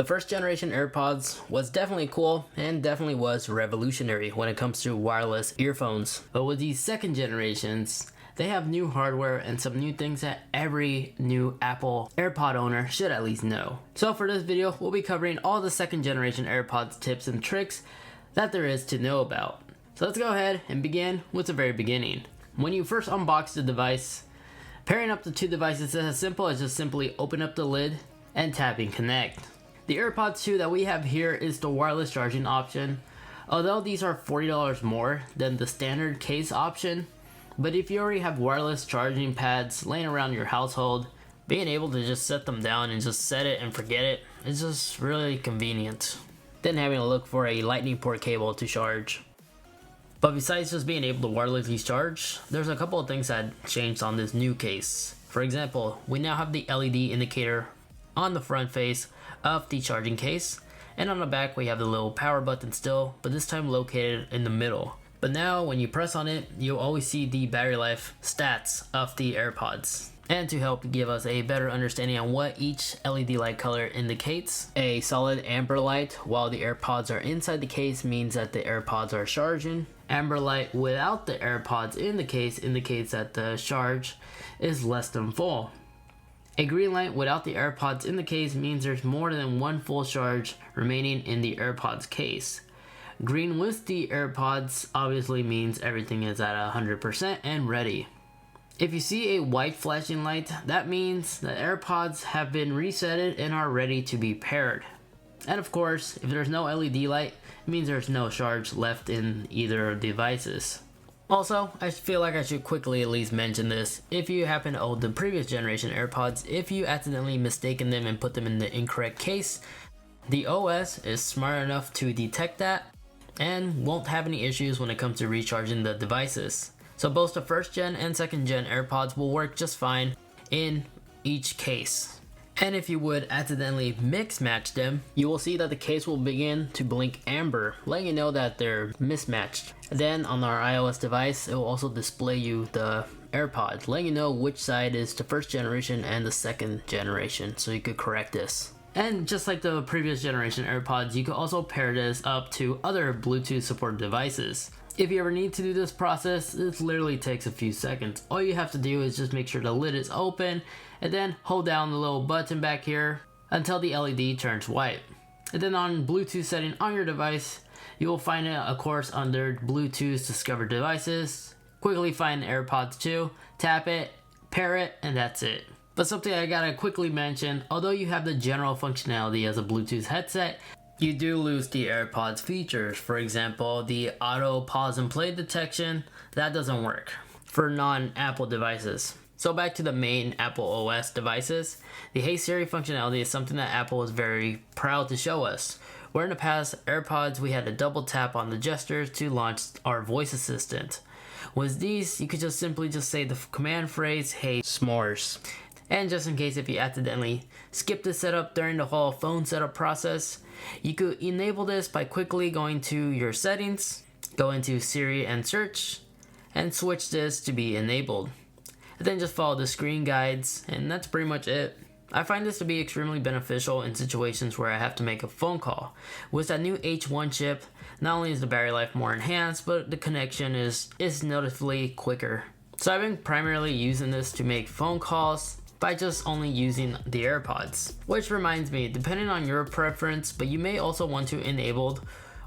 The first generation AirPods was definitely cool and definitely was revolutionary when it comes to wireless earphones. But with these second generations, they have new hardware and some new things that every new Apple AirPod owner should at least know. So for this video, we'll be covering all the second generation AirPods tips and tricks that there is to know about. So let's go ahead and begin with the very beginning. When you first unbox the device, pairing up the two devices is as simple as just simply open up the lid and tapping connect. The AirPods 2 that we have here is the wireless charging option, although these are $40 more than the standard case option. But if you already have wireless charging pads laying around your household, being able to just set them down and just set it and forget it is just really convenient. Then having to look for a lightning port cable to charge. But besides just being able to wirelessly charge, there's a couple of things that changed on this new case. For example, we now have the LED indicator on the front face of the charging case, and on the back we have the little power button still, but this time located in the middle. But now when you press on it, you'll always see the battery life stats of the AirPods. And to help give us a better understanding on what each LED light color indicates, a solid amber light while the AirPods are inside the case means that the AirPods are charging. Amber light without the AirPods in the case indicates that the charge is less than full. A green light without the AirPods in the case means there's more than one full charge remaining in the AirPods case. Green with the AirPods obviously means everything is at 100% and ready. If you see a white flashing light, that means the AirPods have been resetted and are ready to be paired. And of course, if there's no LED light, it means there's no charge left in either of the devices. Also, I feel like I should quickly at least mention this. If you happen to own the previous generation AirPods, if you accidentally mistaken them and put them in the incorrect case, the OS is smart enough to detect that and won't have any issues when it comes to recharging the devices. So both the first gen and second gen AirPods will work just fine in each case. And if you would accidentally mix match them, you will see that the case will begin to blink amber, letting you know that they're mismatched. Then on our iOS device, it will also display you the AirPods, letting you know which side is the first generation and the second generation, so you could correct this. And just like the previous generation AirPods, you could also pair this up to other Bluetooth supported devices. If you ever need to do this process, it literally takes a few seconds. All you have to do is just make sure the lid is open and then hold down the little button back here until the LED turns white. And then on Bluetooth setting on your device, you will find it of course under Bluetooth discovered devices. Quickly find AirPods 2, tap it, pair it, and that's it. But something I gotta quickly mention, although you have the general functionality as a Bluetooth headset, you do lose the AirPods features. For example, the auto pause and play detection, that doesn't work for non-Apple devices. So back to the main Apple OS devices, the Hey Siri functionality is something that Apple is very proud to show us. Where in the past AirPods we had to double tap on the gestures to launch our voice assistant. With these, you could just simply say the command phrase, hey s'mores. And just in case if you accidentally skip the setup during the whole phone setup process, you could enable this by quickly going to your settings, go into Siri and search, and switch this to be enabled. And then just follow the screen guides, and that's pretty much it. I find this to be extremely beneficial in situations where I have to make a phone call. With that new H1 chip, not only is the battery life more enhanced, but the connection is noticeably quicker. So I've been primarily using this to make phone calls by just only using the AirPods. Which reminds me, depending on your preference, but you may also want to enable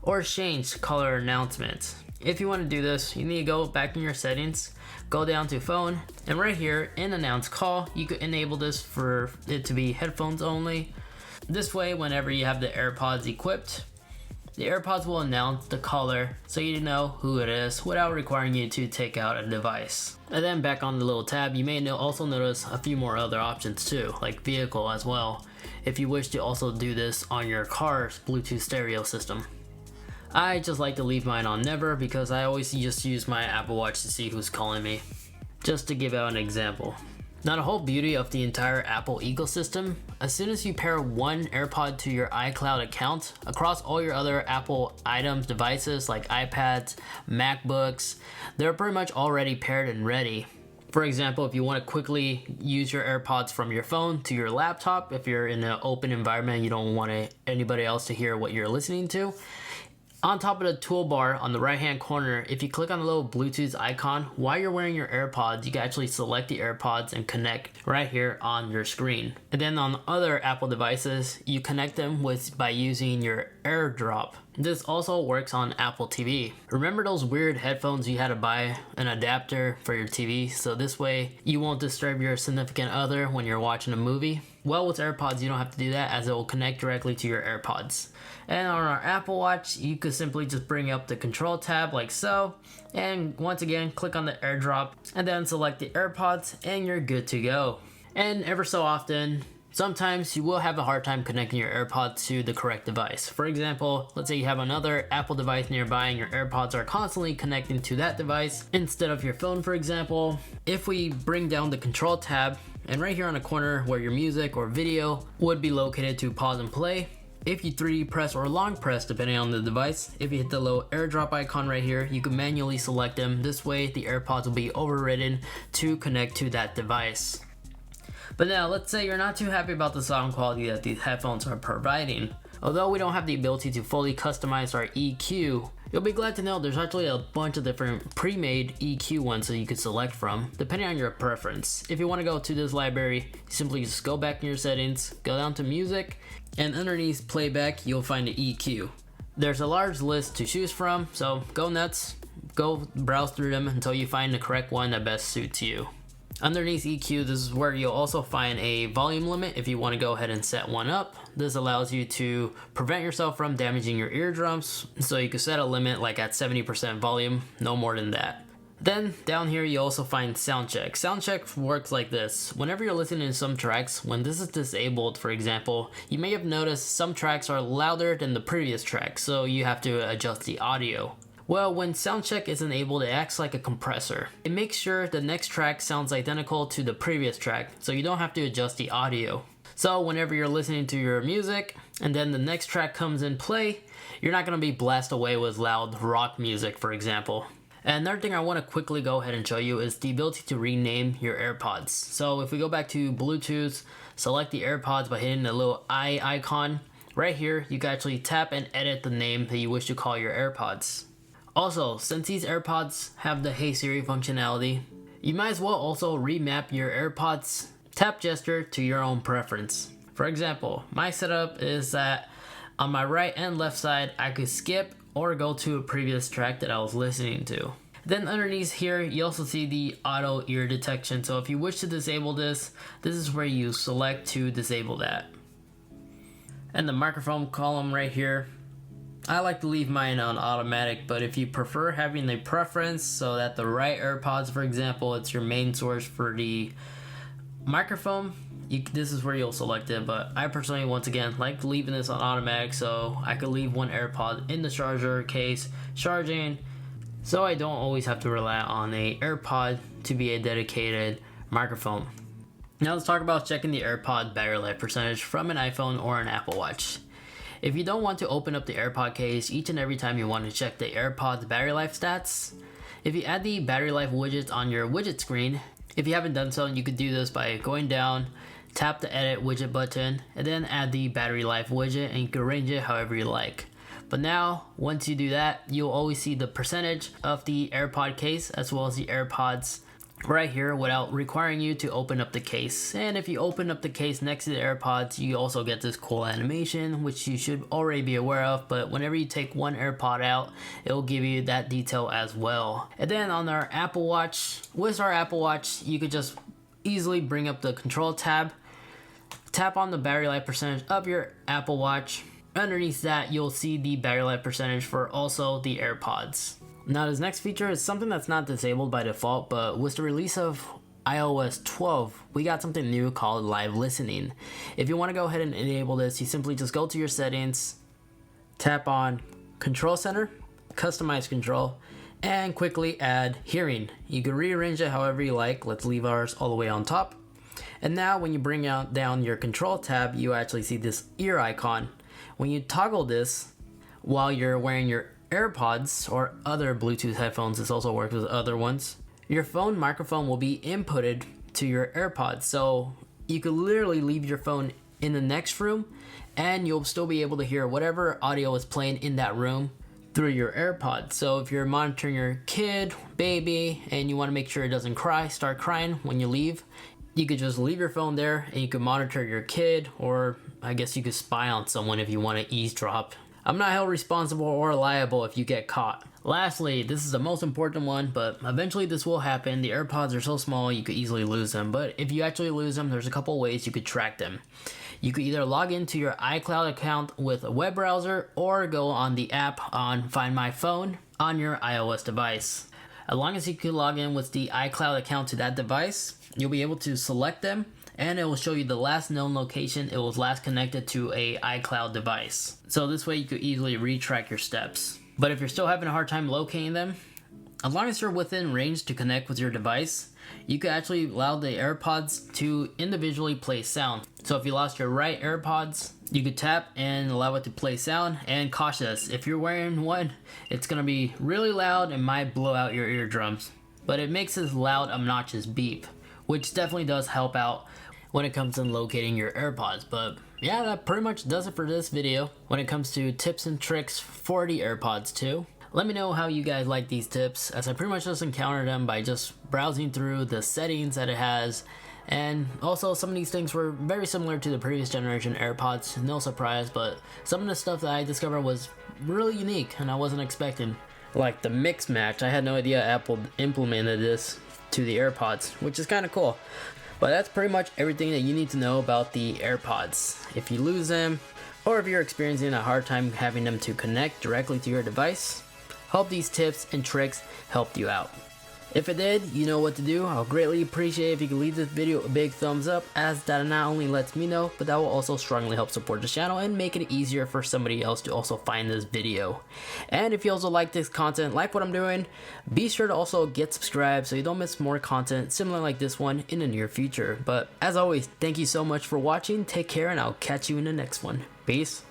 or change caller announcements. If you want to do this, you need to go back in your settings, go down to phone, and right here in announce call, you could enable this for it to be headphones only. This way, whenever you have the AirPods equipped, the AirPods will announce the caller so you know who it is without requiring you to take out a device. And then back on the little tab, you may also notice a few more other options too, like vehicle as well, if you wish to also do this on your car's Bluetooth stereo system. I just like to leave mine on never because I always just use my Apple Watch to see who's calling me. Just to give out an example. Now the whole beauty of the entire Apple ecosystem, as soon as you pair one AirPod to your iCloud account, across all your other Apple items, devices like iPads, MacBooks, they're pretty much already paired and ready. For example, if you want to quickly use your AirPods from your phone to your laptop, if you're in an open environment and you don't want anybody else to hear what you're listening to, on top of the toolbar on the right hand corner, if you click on the little Bluetooth icon, while you're wearing your AirPods, you can actually select the AirPods and connect right here on your screen. And then on other Apple devices, you connect them by using your AirDrop. This also works on Apple TV. Remember those weird headphones you had to buy an adapter for your TV so this way you won't disturb your significant other when you're watching a movie? Well, with AirPods, you don't have to do that as it will connect directly to your AirPods. And on our Apple Watch, you could simply just bring up the control tab like so, and once again, click on the AirDrop, and then select the AirPods, and you're good to go. And ever so often, sometimes you will have a hard time connecting your AirPods to the correct device. For example, let's say you have another Apple device nearby and your AirPods are constantly connecting to that device instead of your phone, for example. If we bring down the control tab, and right here on the corner where your music or video would be located to pause and play, if you 3D press or long press depending on the device, if you hit the little AirDrop icon right here, you can manually select them. This way the AirPods will be overridden to connect to that device. But now let's say you're not too happy about the sound quality that these headphones are providing. Although we don't have the ability to fully customize our EQ, you'll be glad to know there's actually a bunch of different pre-made EQ ones that you could select from, depending on your preference. If you want to go to this library, simply just go back in your settings, go down to music, and underneath playback, you'll find the EQ. There's a large list to choose from, so go nuts, go browse through them until you find the correct one that best suits you. Underneath EQ, this is where you'll also find a volume limit if you want to go ahead and set one up. This allows you to prevent yourself from damaging your eardrums, so you can set a limit like at 70% volume, no more than that. Then down here you also find sound check. Sound check works like this. Whenever you're listening to some tracks, when this is disabled, for example, you may have noticed some tracks are louder than the previous track, so you have to adjust the audio. Well, when sound check is enabled, it acts like a compressor. It makes sure the next track sounds identical to the previous track, so you don't have to adjust the audio. So whenever you're listening to your music, and then the next track comes in play, you're not going to be blasted away with loud rock music, for example. And another thing I want to quickly go ahead and show you is the ability to rename your AirPods. So if we go back to Bluetooth, select the AirPods by hitting the little eye icon. Right here, you can actually tap and edit the name that you wish to call your AirPods. Also, since these AirPods have the Hey Siri functionality, you might as well also remap your AirPods tap gesture to your own preference. For example, my setup is that on my right and left side, I could skip or go to a previous track that I was listening to. Then underneath here, you also see the auto ear detection. So if you wish to disable this, this is where you select to disable that. And the microphone column right here, I like to leave mine on automatic, but if you prefer having a preference so that the right AirPods, for example, it's your main source for the microphone, this is where you'll select it. But I personally, once again, like leaving this on automatic so I could leave one AirPod in the charger case charging, so I don't always have to rely on a AirPod to be a dedicated microphone. Now let's talk about checking the AirPod battery life percentage from an iPhone or an Apple Watch. If you don't want to open up the AirPod case each and every time you want to check the AirPod's battery life stats, if you add the battery life widgets on your widget screen, if you haven't done so, you could do this by going down, tap the edit widget button, and then add the battery life widget, and you can arrange it however you like. But now, once you do that, you'll always see the percentage of the AirPod case as well as the AirPods right here without requiring you to open up the case. And if you open up the case next to the AirPods, you also get this cool animation, which you should already be aware of, but whenever you take one AirPod out, it will give you that detail as well. And then on our Apple Watch, with our Apple Watch, you could just easily bring up the control tab, tap on the battery life percentage of your Apple Watch. Underneath that, you'll see the battery life percentage for also the AirPods. Now this next feature is something that's not disabled by default, but with the release of iOS 12, we got something new called live listening. If you want to go ahead and enable this, you simply just go to your settings, tap on Control Center, Customize Control, and quickly add hearing. You can rearrange it however you like. Let's leave ours all the way on top. And now when you bring down your control tab, you actually see this ear icon. When you toggle this while you're wearing your AirPods or other Bluetooth headphones, this also works with other ones, your phone microphone will be inputted to your AirPods. So you could literally leave your phone in the next room and you'll still be able to hear whatever audio is playing in that room through your AirPods. So if you're monitoring your kid, baby, and you want to make sure it doesn't start crying when you leave, you could just leave your phone there and you could monitor your kid, or I guess you could spy on someone if you want to eavesdrop. I'm not held responsible or liable if you get caught. Lastly, this is the most important one, but eventually this will happen. The AirPods are so small you could easily lose them, but if you actually lose them, there's a couple ways you could track them. You could either log into your iCloud account with a web browser or go on the app on Find My Phone on your iOS device. As long as you can log in with the iCloud account to that device, you'll be able to select them and it will show you the last known location it was last connected to a iCloud device. So this way you could easily retrack your steps. But if you're still having a hard time locating them, as long as you're within range to connect with your device, you could actually allow the AirPods to individually play sound. So if you lost your right AirPods, you could tap and allow it to play sound. And cautious, if you're wearing one, it's gonna be really loud and might blow out your eardrums. But it makes this loud, obnoxious beep, which definitely does help out when it comes to locating your AirPods. But yeah, that pretty much does it for this video when it comes to tips and tricks for the AirPods 2. Let me know how you guys like these tips, as I pretty much just encountered them by just browsing through the settings that it has. And also some of these things were very similar to the previous generation AirPods, no surprise, but some of the stuff that I discovered was really unique and I wasn't expecting. Like the mix match, I had no idea Apple implemented this to the AirPods, which is kind of cool. But that's pretty much everything that you need to know about the AirPods. If you lose them, or if you're experiencing a hard time having them to connect directly to your device, hope these tips and tricks helped you out. If it did, you know what to do. I'll greatly appreciate if you could leave this video a big thumbs up, as that not only lets me know, but that will also strongly help support the channel and make it easier for somebody else to also find this video. And if you also like this content, like what I'm doing, be sure to also get subscribed so you don't miss more content similar like this one in the near future. But as always, thank you so much for watching, take care, and I'll catch you in the next one. Peace.